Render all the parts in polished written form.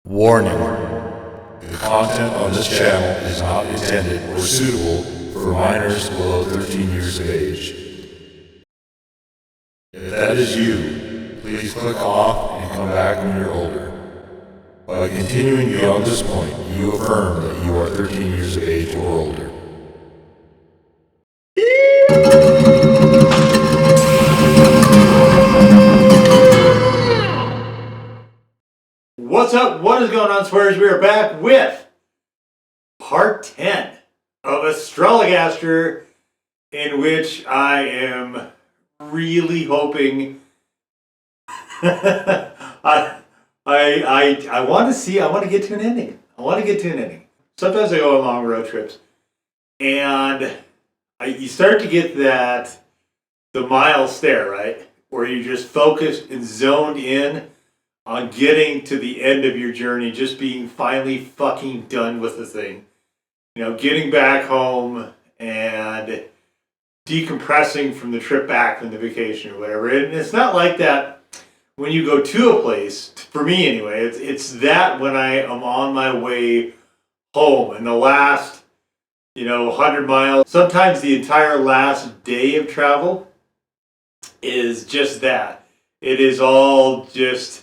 Warning. The content on this channel is not intended or suitable for minors below 13 years of age. If that is you, please click off and come back when you're older. By continuing beyond this point, you affirm that you are 13 years of age or older. What's up? What is going on, swears? We are back with part 10 of Astrologaster, in which I am really hoping I want to get to an ending. Sometimes I go on long road trips, and you start to get the mile stare, right? Where you just focused and zoned in on getting to the end of your journey, just being finally fucking done with the thing. You know, getting back home and decompressing from the trip back from the vacation or whatever. And it's not like that when you go to a place, for me anyway, it's that when I am on my way home and the last, 100 miles, sometimes the entire last day of travel is just that. It is all just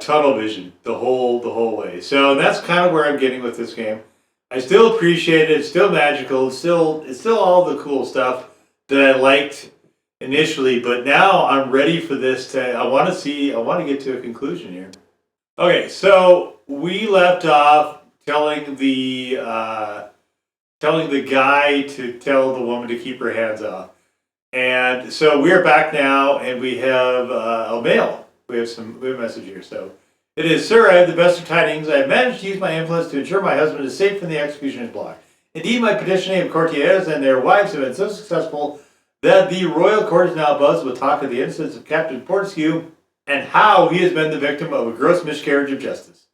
tunnel vision the whole way. So that's kind of where I'm getting with this game. I still appreciate it. It's still magical. It's still all the cool stuff that I liked initially. But now I'm ready for this. I want to get to a conclusion here. Okay, so we left off telling the guy to tell the woman to keep her hands off. And so we're back now, and we have a mail. We have a message here. So it is, sir, I have the best of tidings. I have managed to use my influence to ensure my husband is safe from the executioner's block. Indeed, my petitioning of courtiers and their wives have been so successful that the royal court is now abuzz with talk of the incidents of Captain Fortescue and how he has been the victim of a gross miscarriage of justice.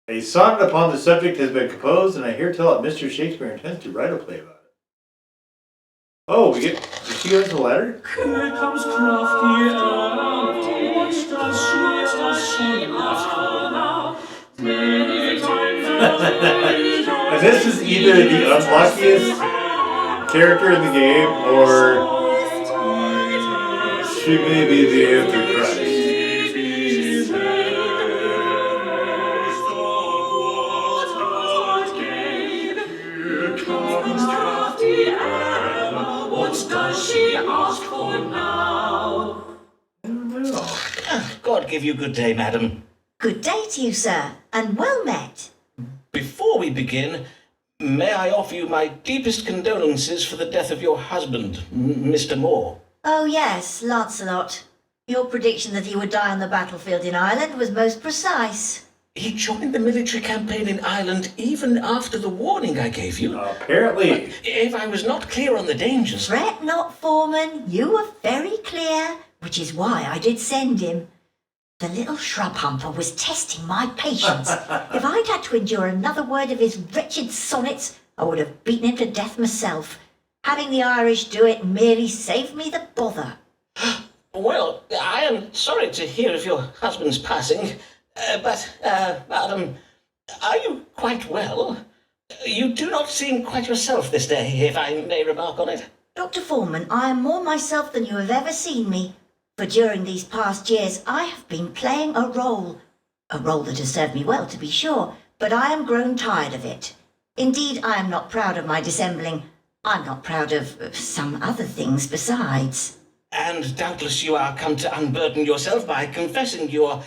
A sonnet upon the subject has been composed, and I hear tell that Mr. Shakespeare intends to write a play about it. Oh, did she give us a letter? Here comes crafty Anna, what does she ask for now? Many times and this is either the unluckiest character in the game, or she may be the Antichrist. Does she ask for now? God give you good day, madam. Good day to you, sir, and well met. Before we begin, may I offer you my deepest condolences for the death of your husband, Mr. Moore. Oh yes, Lancelot. Your prediction that he would die on the battlefield in Ireland was most precise. He joined the military campaign in Ireland even after the warning I gave you. Apparently. If I was not clear on the dangers... Fret not, Foreman. You were very clear, which is why I did send him. The little shrub humper was testing my patience. If I'd had to endure another word of his wretched sonnets, I would have beaten him to death myself. Having the Irish do it merely saved me the bother. Well, I am sorry to hear of your husband's passing. Madam, are you quite well? You do not seem quite yourself this day, if I may remark on it. Dr. Foreman, I am more myself than you have ever seen me. For during these past years, I have been playing a role that has served me well, to be sure, but I am grown tired of it. Indeed, I am not proud of my dissembling. I'm not proud of some other things besides. And doubtless you are come to unburden yourself by confessing your...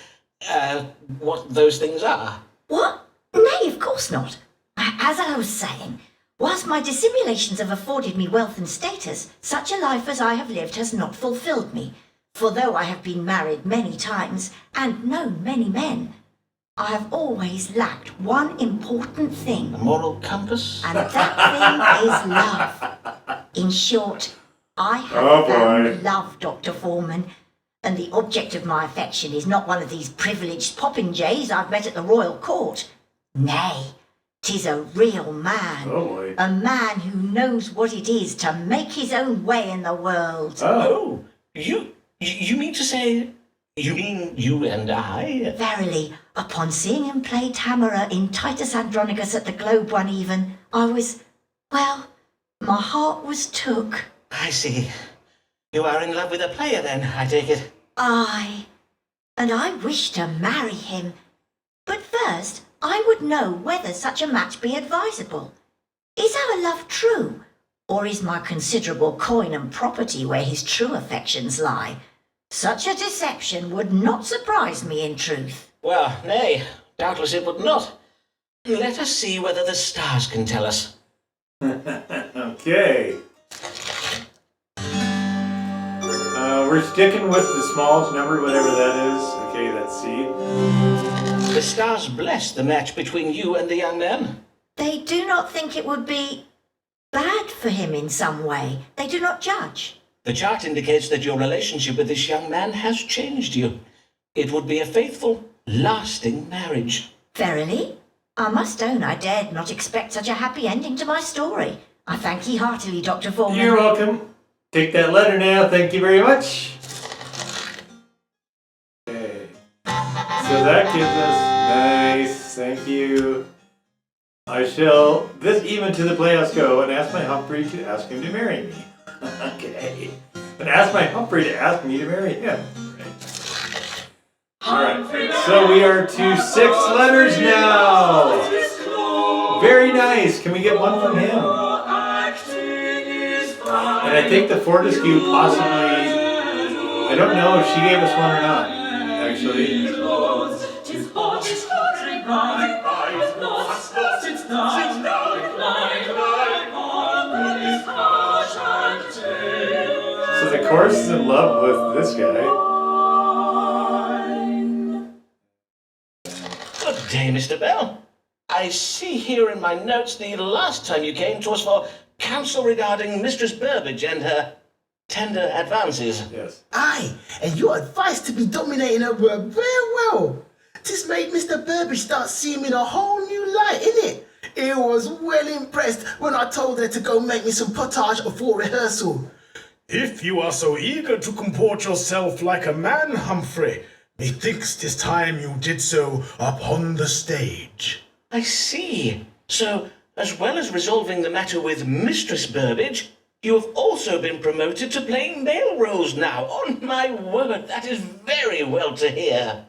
what those things are. What? Nay, of course not. As I was saying, whilst my dissimulations have afforded me wealth and status, such a life as I have lived has not fulfilled me. For though I have been married many times and known many men, I have always lacked one important thing. A moral compass? And that thing is love. In short, I have found love, Dr. Foreman. And the object of my affection is not one of these privileged popinjays I've met at the royal court. Nay, 'tis a real man. Oh boy. A man who knows what it is to make his own way in the world. Oh, you mean to say... You mean you and I? Verily, Upon seeing him play Tamara in Titus Andronicus at the Globe one even, well, my heart was took. I see. You are in love with a player then, I take it. Aye, and I wish to marry him. But first, I would know whether such a match be advisable. Is our love true, or is my considerable coin and property where his true affections lie? Such a deception would not surprise me in truth. Well, nay, doubtless it would not. Let us see whether the stars can tell us. Okay. We're sticking with the smallest number, whatever that is. Okay, that's C. The stars bless the match between you and the young man. They do not think it would be bad for him in some way. They do not judge. The chart indicates that your relationship with this young man has changed you. It would be a faithful, lasting marriage. Verily, I must own I dared not expect such a happy ending to my story. I thank ye heartily, Dr. Foreman. You're welcome. Take that letter now. Thank you very much. Okay. So that gives us nice. Thank you. I shall this even to the playhouse go and ask my Humphrey to ask him to marry me. Okay. And ask my Humphrey to ask me to marry him. Alright. So we are to 6 letters now. Very nice. Can we get one from him? And I think the Fortescue possibly, I don't know if she gave us one or not, actually. So the chorus is in love with this guy. Good day, Mr. Bell. I see here in my notes the last time you came to us for counsel regarding Mistress Burbage and her tender advances. Yes. Aye, and your advice to be dominating her work very well. This made Mr. Burbage start seeing me in a whole new light, innit? He was well impressed when I told her to go make me some pottage before rehearsal. If you are so eager to comport yourself like a man, Humphrey, methinks 'tis time you did so upon the stage. I see. So, as well as resolving the matter with Mistress Burbage, you have also been promoted to playing male roles now. On my word, that is very well to hear.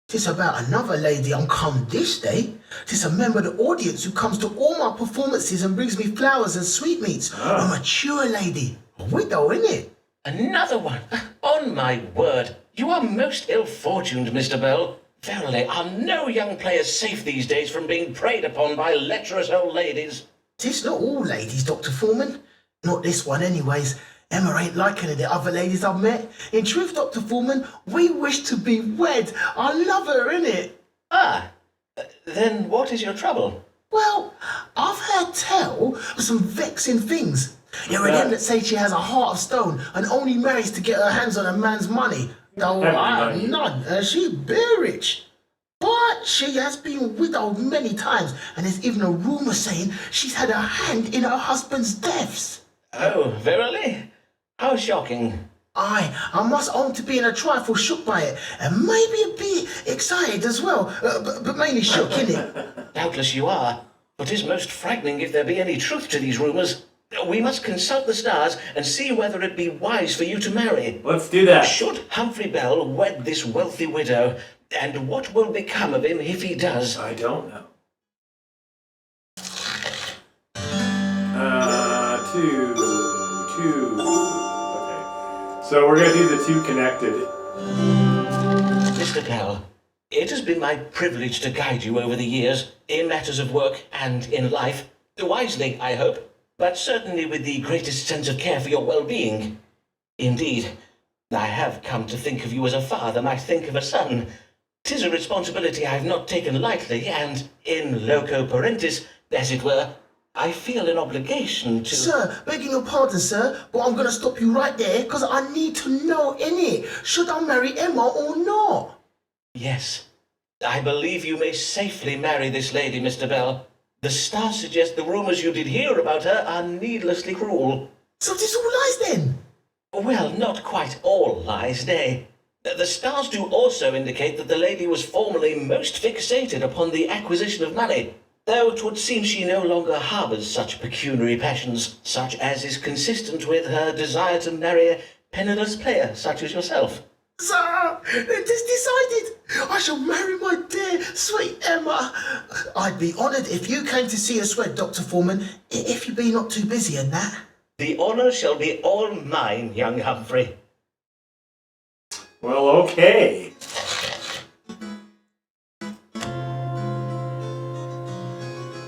'Tis about another lady I'm come this day. 'Tis a member of the audience who comes to all my performances and brings me flowers and sweetmeats. A mature lady. A widow, innit? Another one. On my word, you are most ill-fortuned, Mr. Bell. Verily, are no young players safe these days from being preyed upon by lecherous old ladies? 'Tis not all ladies, Dr. Foreman. Not this one, anyways. Emma ain't like any of the other ladies I've met. In truth, Dr. Foreman, we wish to be wed. I love her, innit? Ah, then what is your trouble? Well, I've heard tell of some vexing things. There are them that say she has a heart of stone and only marries to get her hands on a man's money. Though I have none, and she be rich. But she has been widowed many times, and there's even a rumour saying she's had a hand in her husband's deaths. Oh, verily? How shocking. Aye, I must own to being a trifle shook by it, and maybe a bit excited as well, but mainly shook, innit? Doubtless you are, but 'tis most frightening if there be any truth to these rumours. We must consult the stars and see whether it be wise for you to marry. Let's do that. Should Humphrey Bell wed this wealthy widow, and what will become of him if he does? I don't know. Two. Okay. So we're going to do the 2 connected. Mr. Bell, it has been my privilege to guide you over the years in matters of work and in life. Wisely, I hope, but certainly with the greatest sense of care for your well-being. Indeed, I have come to think of you as a father might think of a son. 'Tis a responsibility I have not taken lightly, and in loco parentis, as it were, I feel an obligation to... Sir, begging your pardon, sir, but I'm going to stop you right there, because I need to know, innit? Should I marry Emma or not? Yes, I believe you may safely marry this lady, Mr. Bell. The stars suggest the rumours you did hear about her are needlessly cruel. So this all lies then? Well, not quite all lies, nay. The stars do also indicate that the lady was formerly most fixated upon the acquisition of money, though it would seem she no longer harbours such pecuniary passions, such as is consistent with her desire to marry a penniless player such as yourself. Sir, it is decided. I shall marry my dear, sweet Emma. I'd be honoured if you came to see us wed, Dr. Foreman, if you be not too busy in that. The honour shall be all mine, young Humphrey. Well, okay.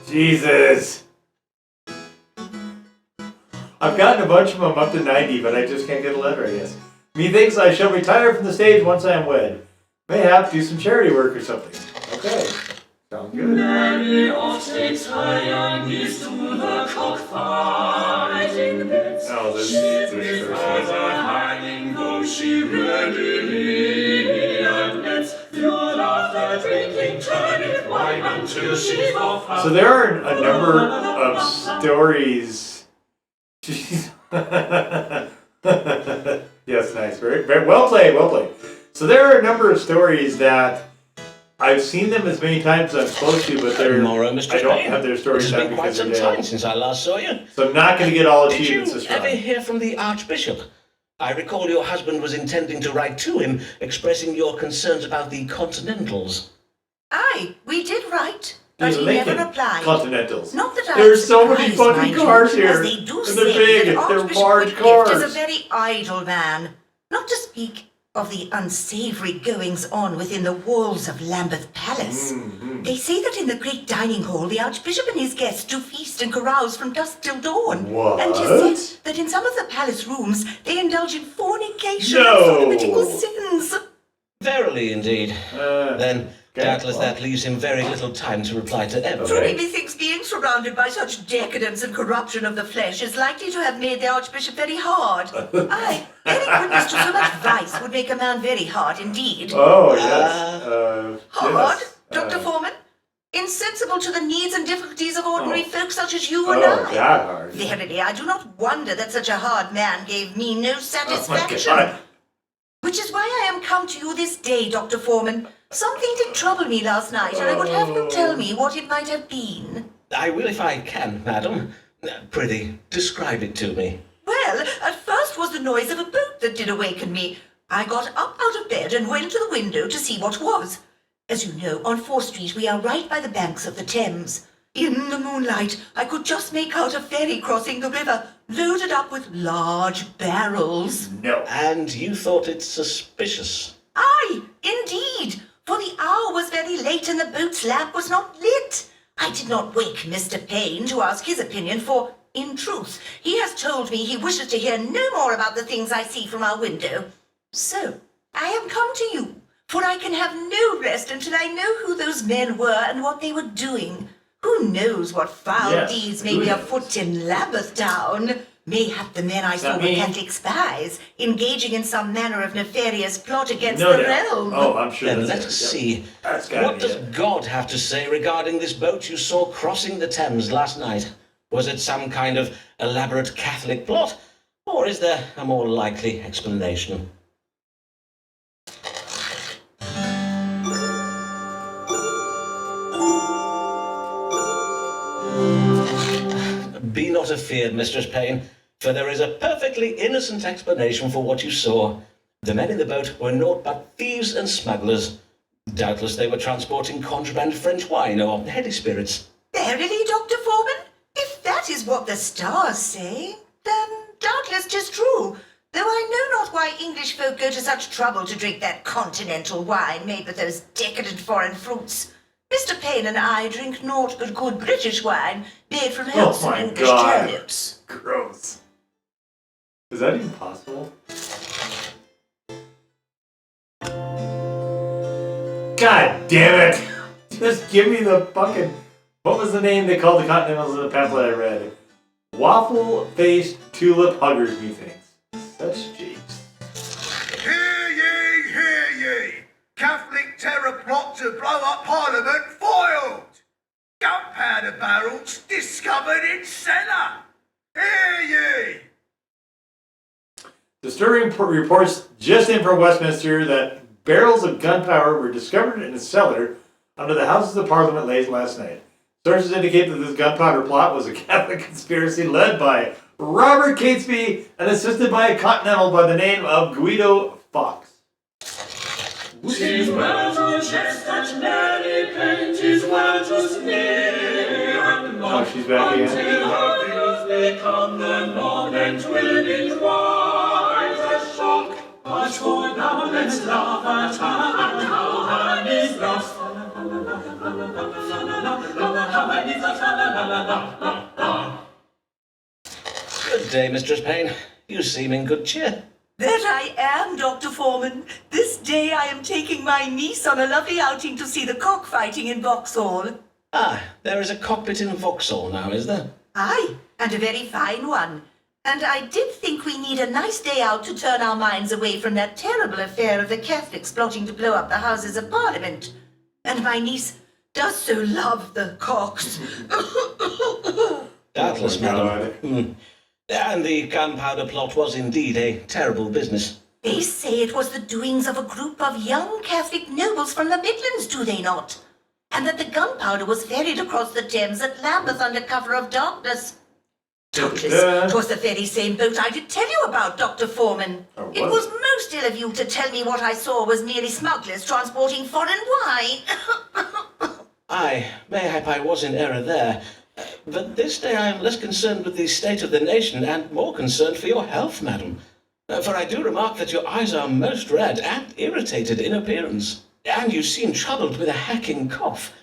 Jesus. I've gotten a bunch of them up to 90, but I just can't get a letter, I guess. Methinks I shall retire from the stage once I am wed. Mayhap do some charity work or something. Okay. Sounds good. Many oft retire is to the cockfighting bits. Oh, this With verse. her hanging, though she readily admits, fuel after drinking, turneth wine until she's off her. So there are a number of stories. Jeez. Yes, nice. Very, very well played, well played. So there are a number of stories that I've seen them as many times as I'm supposed to, but they're Tomorrow, Mr. I don't Payne. have their stories It's down been quite because some they're time dead. since I last saw you. So I'm not going to get all Did you achievements this ever round. hear from the Archbishop? I recall your husband was intending to write to him, expressing your concerns about the Continentals. Aye, we did write, but The he never Lincoln replied. Continentals. Not that There's so many surprised, fucking mind cars you, here. as they do And say they're big, that they're Archbishop large Whitgift is a cars. very idle man, not to speak of the unsavoury goings-on within the walls of Lambeth Palace. Mm-hmm. They say that in the great dining hall, the Archbishop and his guests do feast and carouse from dusk till dawn. What? And 'tis said that in some of the palace rooms, they indulge in fornication No. and sodomitical sins. Verily, indeed. Then, okay, doubtless well. that leaves him very little time to reply to everyone. Okay. Methinks being surrounded by such decadence and corruption of the flesh is likely to have made the Archbishop very hard. Aye, bearing witness to so much vice would make a man very hard indeed. Oh, yes. Hard, Yes. Dr. Foreman? Insensible to the needs and difficulties of ordinary folk such as you and Oh, I. that hard. Verily, I do not wonder that such a hard man gave me no Oh, my satisfaction. God. Which is why I am come to you this day, Dr. Foreman. Something did trouble me last night, and I would have you tell me what it might have been. I will if I can, madam. Prithee, describe it to me. Well, at first was the noise of a boat that did awaken me. I got up out of bed and went to the window to see what was. As you know, on 4th Street we are right by the banks of the Thames. In the moonlight, I could just make out a ferry crossing the river, loaded up with large barrels. No. And you thought it suspicious? Aye, indeed, for the hour was very late and the boat's lamp was not lit. I did not wake Mr. Payne to ask his opinion, for, in truth, he has told me he wishes to hear no more about the things I see from our window. So, I am come to you, for I can have no rest until I know who those men were and what they were doing. Who knows what foul Yes, deeds may who be knows? afoot in Lambeth Town? Mayhap the men I saw were me? Catholic spies, engaging in some manner of nefarious plot against No the doubt. realm. Oh, I'm sure Then that's let it. us Yep. see. That's gotta What be does it. God have to say regarding this boat you saw crossing the Thames last night? Was it some kind of elaborate Catholic plot? Or is there a more likely explanation? Be not afeard, Mistress Payne, for there is a perfectly innocent explanation for what you saw. The men in the boat were naught but thieves and smugglers. Doubtless they were transporting contraband French wine or heady spirits. Verily, Dr. Foreman, if that is what the stars say, then doubtless 'tis true, though I know not why English folk go to such trouble to drink that continental wine made with those decadent foreign fruits. Mr. Payne and I drink naught but good British wine made from wholesome my English God. turnips. Gross. Is that even possible? God damn it! Just give me the fucking... What was the name they called the Continentals in the pamphlet I read? Waffle-faced tulip huggers, methinks. Such japes. Hear ye, hear ye! Catholic terror plot to blow up Parliament foiled! Gunpowder barrels discovered in cellar! Hear ye! Disturbing reports just in from Westminster that barrels of gunpowder were discovered in a cellar under the Houses of Parliament late last night. Sources indicate that this gunpowder plot was a Catholic conspiracy led by Robert Catesby and assisted by a Continental by the name of Guido Fawkes. 'Tis well to jest at Mary Payne, 'tis well to sneer and mock, she's back again. until her views become the norm, and will be quite a shock. But for now let's laugh at her and how her knees lost. Good day, Mistress Payne. You seem in good cheer. That I am, Dr. Foreman. This day I am taking my niece on a lovely outing to see the cockfighting in Vauxhall. Ah, there is a cockpit in Vauxhall now, is there? Aye, and a very fine one. And I did think we need a nice day out to turn our minds away from that terrible affair of the Catholics plotting to blow up the Houses of Parliament. And my niece does so love the cocks. Doubtless, madam. And the gunpowder plot was indeed a terrible business. They say it was the doings of a group of young Catholic nobles from the Midlands, do they not? And that the gunpowder was ferried across the Thames at Lambeth under cover of darkness. Doubtless, 'twas the very same boat I did tell you about, Dr. Foreman. It was most ill of you to tell me what I saw was merely smugglers transporting foreign wine. Aye, mayhap I was in error there. But this day I am less concerned with the state of the nation and more concerned for your health, madam. For I do remark that your eyes are most red and irritated in appearance. And you seem troubled with a hacking cough.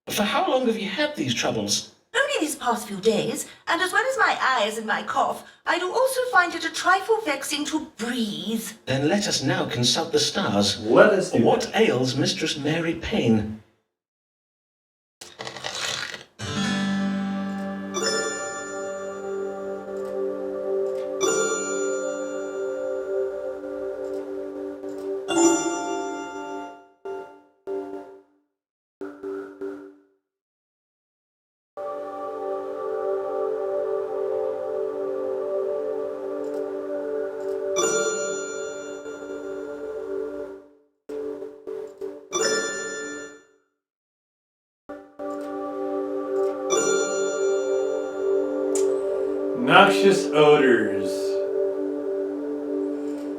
For how long have you had these troubles? Only these past few days, and as well as my eyes and my cough, I do also find it a trifle vexing to breathe. Then let us now consult the stars. Let us do What ails Mistress Mary Payne? Noxious odors.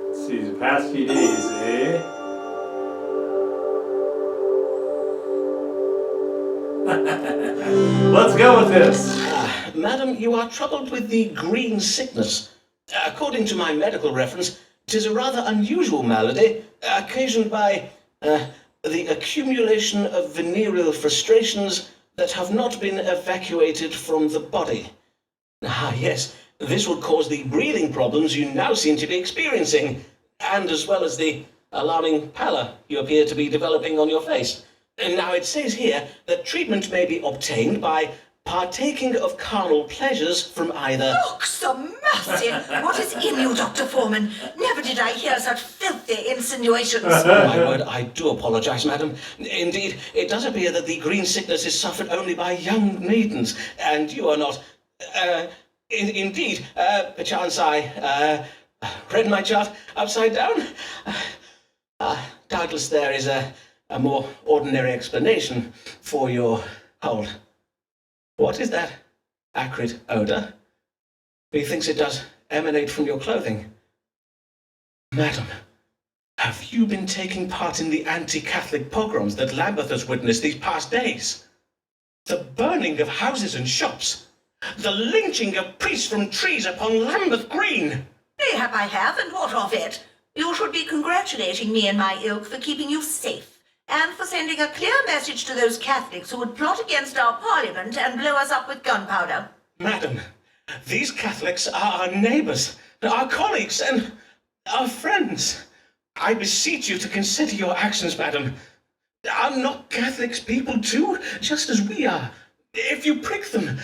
Let's see, the past few days, eh? Let's go with this. Madam, you are troubled with the green sickness. According to my medical reference, it is a rather unusual malady, occasioned by the accumulation of venereal frustrations that have not been evacuated from the body. Ah, yes, this would cause the breathing problems you now seem to be experiencing, and as well as the alarming pallor you appear to be developing on your face. Now, it says here that treatment may be obtained by partaking of carnal pleasures from either... Mercy! What is in you, Dr. Foreman? Never did I hear such filthy insinuations. My word, I do apologize, madam. Indeed, it does appear that the green sickness is suffered only by young maidens, and you are not... Indeed, perchance I read my chart upside down. Doubtless there is a more ordinary explanation for your cold. What is that acrid odour? Methinks it does emanate from your clothing. Madam, have you been taking part in the anti-Catholic pogroms that Lambeth has witnessed these past days? The burning of houses and shops. The lynching of priests from trees upon Lambeth Green! Mayhap I have, and what of it? You should be congratulating me and my ilk for keeping you safe, and for sending a clear message to those Catholics who would plot against our Parliament and blow us up with gunpowder. Madam, these Catholics are our neighbours, our colleagues, and our friends. I beseech you to consider your actions, madam. Are not Catholics people too, just as we are? If you prick them...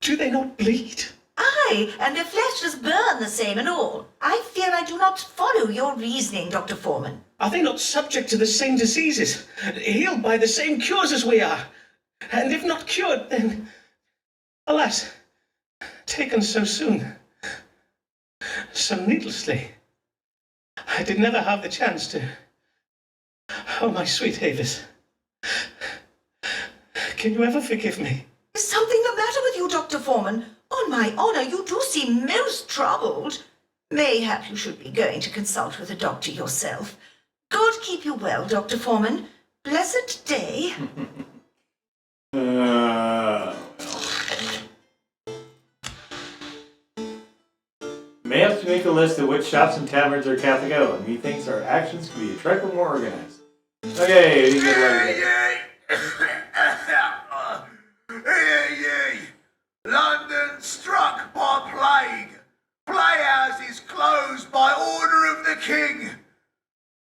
do they not bleed? Aye, and their flesh does burn the same and all. I fear I do not follow your reasoning, Dr. Foreman. Are they not subject to the same diseases, healed by the same cures as we are? And if not cured, then, alas, taken so soon, so needlessly. I did never have the chance to. Oh, my sweet Avis. Can you ever forgive me? Is something the matter with you, Dr. Foreman? On my honor, you do seem most troubled. Mayhap you should be going to consult with a doctor yourself. God keep you well, Dr. Foreman. Blessed day. May have to make a list of which shops and taverns are Catholic owned. Methinks our actions could be a trifle more organized. Okay, you get ready. Hear ye! London struck by plague. Playhouses closed by order of the king.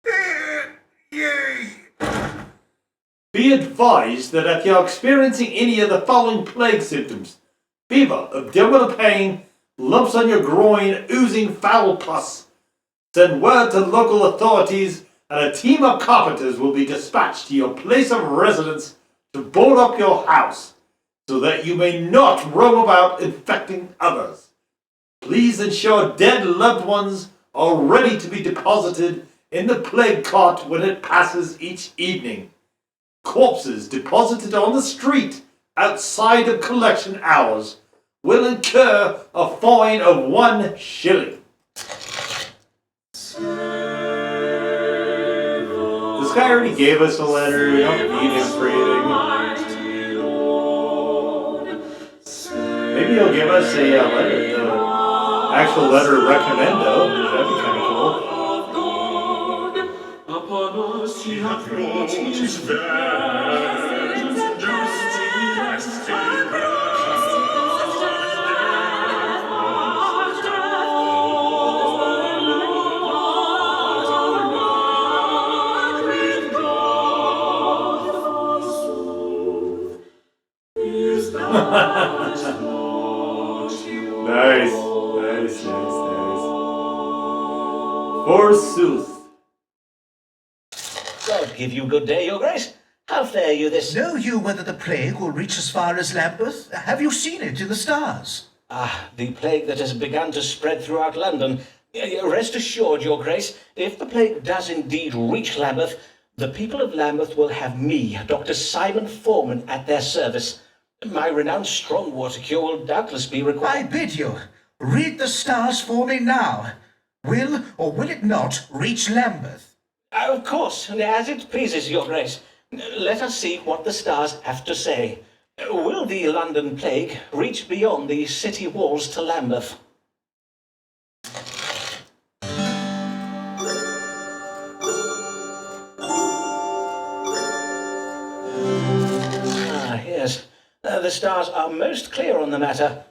Hear ye! Be advised that if you're experiencing any of the following plague symptoms: fever, abdominal pain, lumps on your groin, oozing foul pus, send word to local authorities and a team of carpenters will be dispatched to your place of residence to board up your house so that you may not roam about infecting others. Please ensure dead loved ones are ready to be deposited in the plague cart when it passes each evening. Corpses deposited on the street outside of collection hours will incur a fine of 1 shilling. This guy already gave us a letter. We don't need him for anything. Maybe he'll give us a letter, the actual letter recommendo. That'd be kind of cool. Upon us he hath wrought his vengeance, justice, Nice. Forsooth. God give you good day, your grace. How fare you this? Know you whether the plague will reach as far as Lambeth? Have you seen it in the stars? The plague that has begun to spread throughout London. Rest assured, your grace, if the plague does indeed reach Lambeth, the people of Lambeth will have me, Dr. Simon Foreman, at their service. My renowned strong water cure will doubtless be required. I bid you, read the stars for me now. Will or will it not reach Lambeth? Of course, as it pleases your grace. Let us see what the stars have to say. Will the London plague reach beyond the city walls to Lambeth? Yes. The stars are most clear on the matter.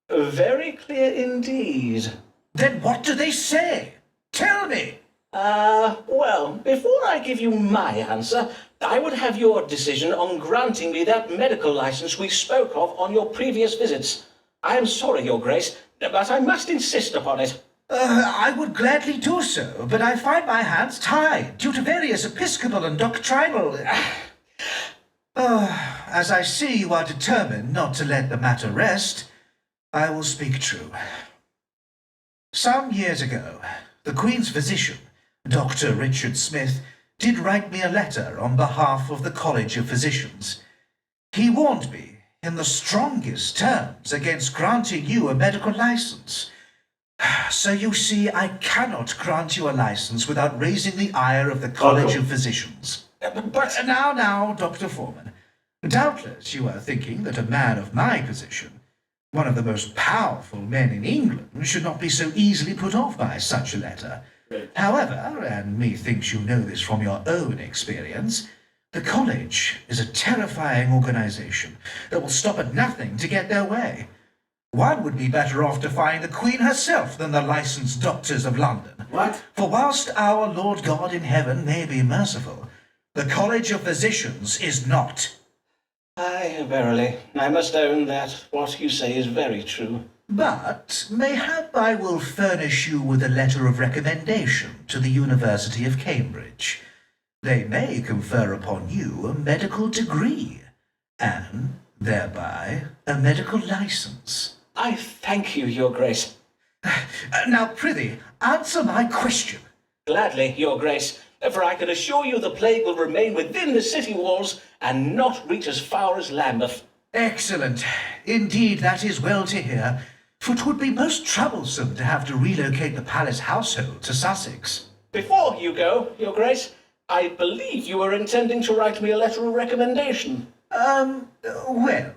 Very clear indeed. Then what do they say? Tell me. Well, before I give you my answer, I would have your decision on granting me that medical license we spoke of on your previous visits. I am sorry, your grace, but I must insist upon it. I would gladly do so, but I find my hands tied due to various episcopal and doctrinal... As I see you are determined not to let the matter rest, I will speak true. Some years ago, the Queen's physician, Dr. Richard Smith, did write me a letter on behalf of the College of Physicians. He warned me in the strongest terms against granting you a medical license. So you see, I cannot grant you a license without raising the ire of the College of Physicians. But now, Dr. Foreman, doubtless you are thinking that a man of my position, one of the most powerful men in England, should not be so easily put off by such a letter. However, and methinks you know this from your own experience, the college is a terrifying organization that will stop at nothing to get their way. One would be better off defying the Queen herself than the licensed doctors of London. What? For whilst our Lord God in heaven may be merciful, the College of Physicians is not. Aye, verily, I must own that what you say is very true. But mayhap I will furnish you with a letter of recommendation to the University of Cambridge. They may confer upon you a medical degree, and thereby a medical license. I thank you, your grace. Now, prithee, answer my question. Gladly, Your Grace, for I can assure you the plague will remain within the city walls and not reach as far as Lambeth. Excellent. Indeed, that is well to hear, for 'twould be most troublesome to have to relocate the palace household to Sussex. Before you go, Your Grace, I believe you were intending to write me a letter of recommendation. Well,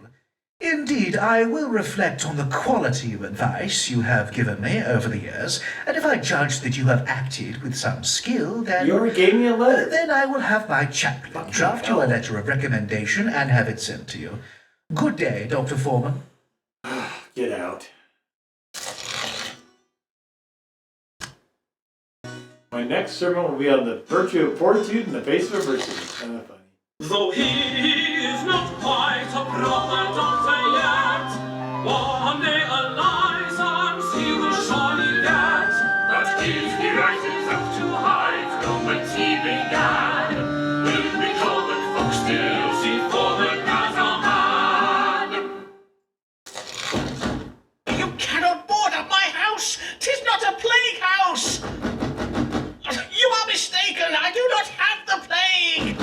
indeed, I will reflect on the quality of advice you have given me over the years, and if I judge that you have acted with some skill, then... You already gave me a letter. Then I will have my chaplain draft you a letter of recommendation and have it sent to you. Good day, Dr. Foreman. Get out. My next sermon will be on the virtue of fortitude in the face of adversity. Kind of funny. Though he is not quite a proper doctor yet, one day a license he will surely get. But if he rises up to height from whence he began, he'll be told that folks still see forward as a man. You cannot board up my house! 'Tis not a plague house! You are mistaken! I do not have the plague!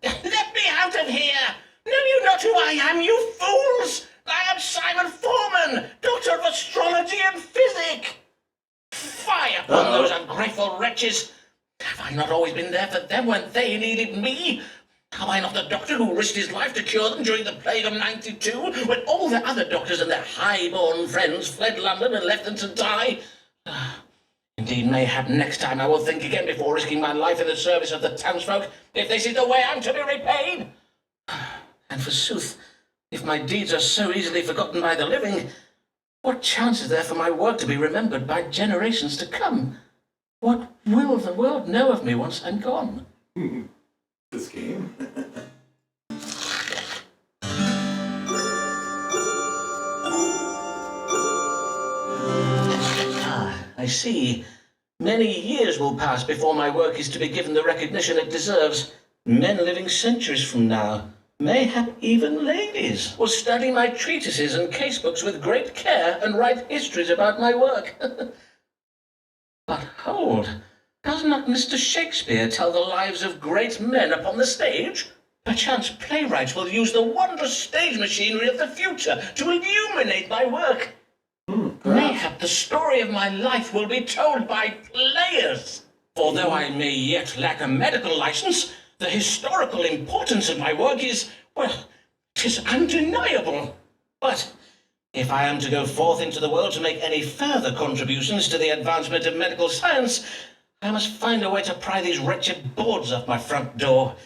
Let me out of here! Know you not who I am, you fools? I am Simon Foreman, Doctor of Astrology and Physic! Fie upon those ungrateful wretches! Have I not always been there for them when they needed me? Am I not the doctor who risked his life to cure them during the plague of '92, when all the other doctors and their high-born friends fled London and left them to die? Indeed, mayhap next time I will think again before risking my life in the service of the townsfolk, if this is the way I'm to be repaid. And forsooth, if my deeds are so easily forgotten by the living, what chance is there for my work to be remembered by generations to come? What will the world know of me once I'm gone? This game? I see. Many years will pass before my work is to be given the recognition it deserves. Men living centuries from now, mayhap even ladies, will study my treatises and casebooks with great care and write histories about my work. But hold, does not Mr. Shakespeare tell the lives of great men upon the stage? Perchance playwrights will use the wondrous stage machinery of the future to illuminate my work. Mayhap the story of my life will be told by players. For though I may yet lack a medical license, the historical importance of my work is, well, 'tis undeniable. But if I am to go forth into the world to make any further contributions to the advancement of medical science, I must find a way to pry these wretched boards off my front door.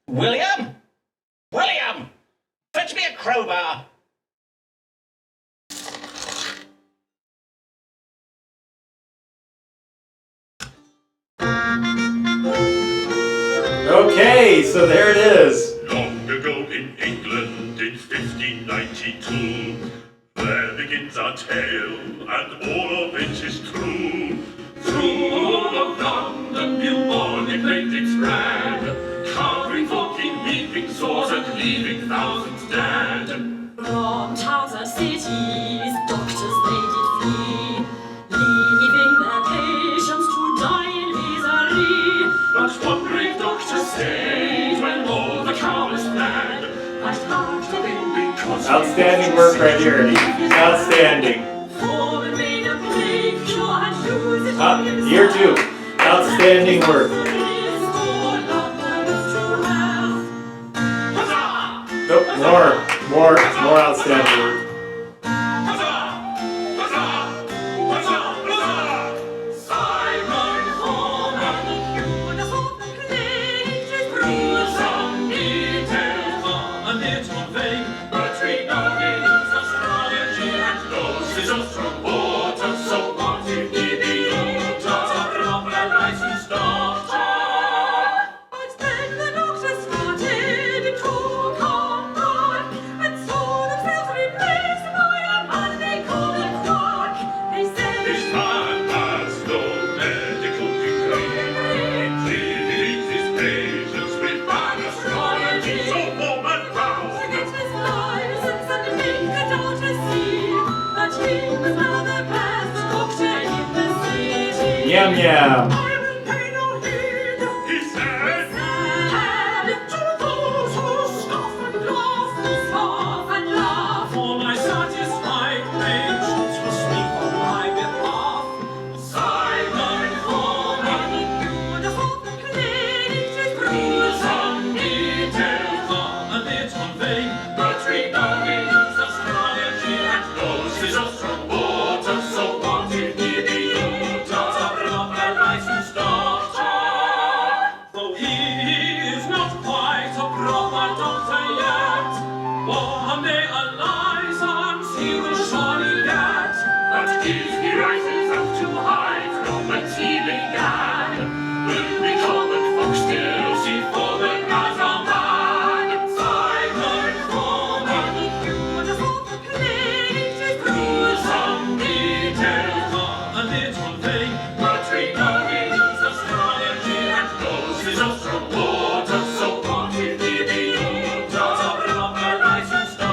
William! William! Fetch me a crowbar! Okay, so there it is. Long ago in England in 1592, there begins our tale, and all of it is true. Through all of London, bubonic plague did spread, covering folk in weeping sores and leaving thousands dead. From towns and cities, doctors they did flee, leaving their patients to die in misery. But one brave doctor stayed when all the cowards fled. Outstanding work right here. Outstanding. Year 2. Outstanding work. Nope, more outstanding work. Yum yum. I will pay no heed. He said, Sad to those who scoff and laugh, for my satisfied patience will speak on my behalf. Simon Foreman, Beautiful the plate is through some a details, little vague. but we know he knows astrology and knows his from water, so wanted he the Utah from the licensed doctor. Though he is not quite a proper doctor yet, one day a license he will surely get. But if he rises up too high from whence he began, will be common folks still see forward as a man. Simon Foreman, Beautiful the plate is through some details, a little vague. but we know he knows astrology and knows his from water, so wanted he the Utah from the licensed doctor.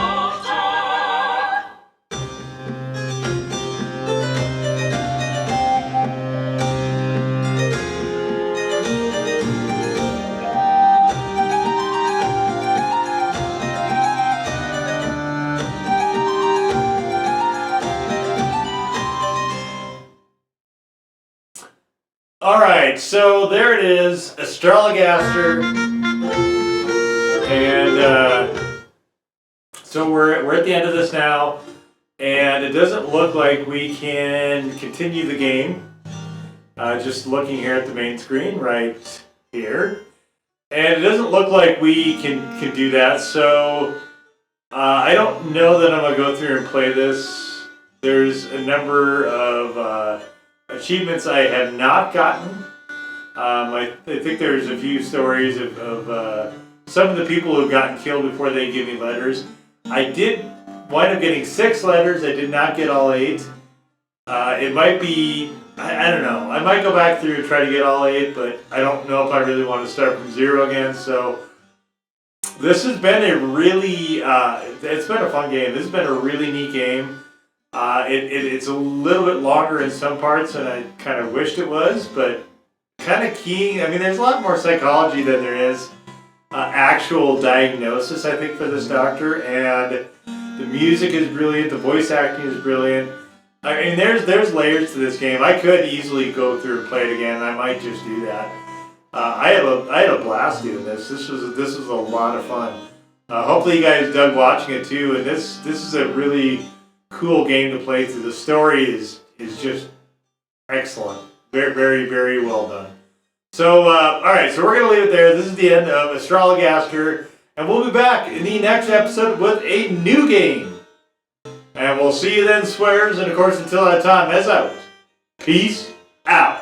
Alright, so there it is, Astrologaster. And so we're at the end of this now, and it doesn't look like we can continue the game. Just looking here at the main screen right here. And it doesn't look like we can do that, so I don't know that I'm going to go through and play this. There's a number of achievements I have not gotten. I think there's a few stories of some of the people who've gotten killed before they give me letters. I did wind up getting 6 letters. I did not get all 8. It might be, I don't know. I might go back through and try to get all 8, but I don't know if I really want to start from 0 again. So this has been a really, it's been a fun game. This has been a really neat game. It's a little bit longer in some parts than I kind of wished it was, but kind of keying. I mean, there's a lot more psychology than there is actual diagnosis, I think, for this doctor. And the music is brilliant. The voice acting is brilliant. I mean, there's layers to this game. I could easily go through and play it again. I might just do that. I had a blast doing this. This was a lot of fun. Hopefully, you guys dug watching it too. And this is a really cool game to play through. The story is just excellent. Very, very, very well done. So, alright, so we're going to leave it there. This is the end of Astrologaster, and we'll be back in the next episode with a new game. And we'll see you then, swears, and of course, until that time, as out. Peace out.